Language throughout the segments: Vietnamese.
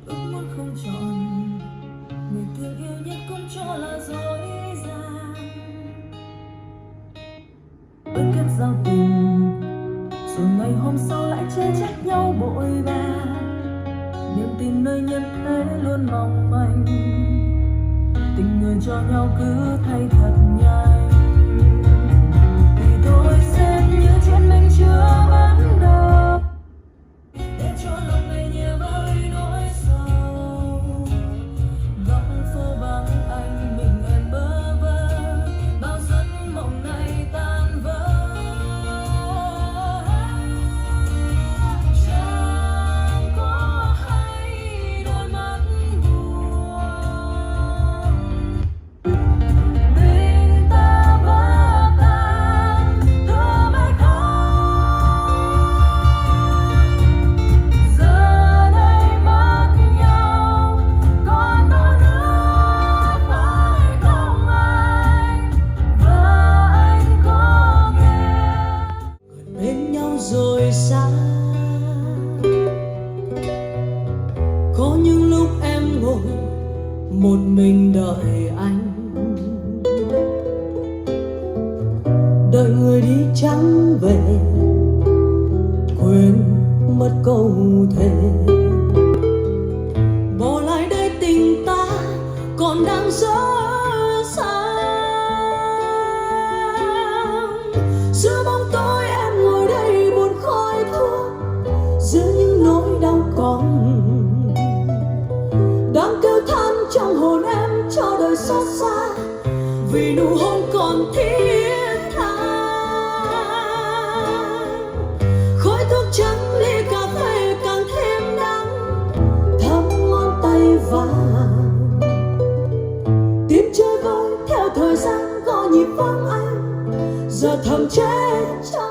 ước muốn không chọn người thương yêu nhất cũng cho là dối gian. Ơn kết giao tình rồi ngày hôm sau lại chê trách nhau bội bạc. Niềm tin nơi nhân thế luôn mong manh, tình người cho nhau cứ thay thật nhanh. Thì tôi xem như chuyện mình chưa bắt đầu, để cho lòng này nhẹ với nỗi sầu. Góc phố vắng anh mình em bơ vơ, bao giấc mộng này tan vỡ. Chẳng có hay đôi mắt buồn, tình ta vỡ tan từ bãi khóc. Giờ đây mất nhau còn đâu nữa phải không anh, và anh có nghe bên nhau rồi xa. Có những lúc em ngồi một mình đợi anh, đợi người đi chẳng về, quên mất câu thề. Bỏ lại đây tình ta còn đang dở dang. Giữa bóng tối em ngồi đây buồn khói thuốc, giữa những nỗi đau còn đang kêu than trong hồn em cho đời xót xa, vì nụ hôn còn thiết tha. Khói thuốc trắng ly cà phê càng thêm đắng, thấm ngón tay vàng. Tim chơi vơi theo thời gian gõ nhịp vắng anh, giờ thầm chết trong.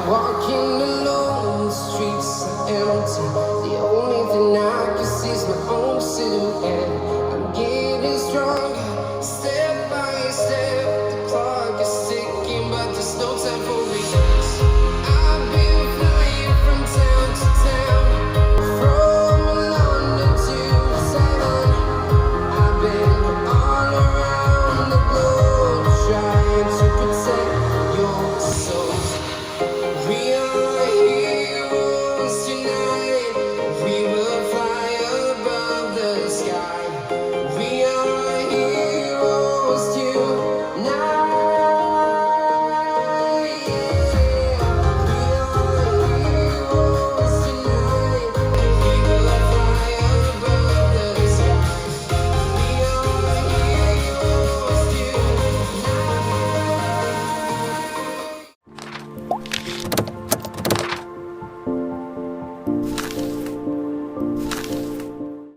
Walking alone, the streets are empty. The only thing I can see is my own silhouette.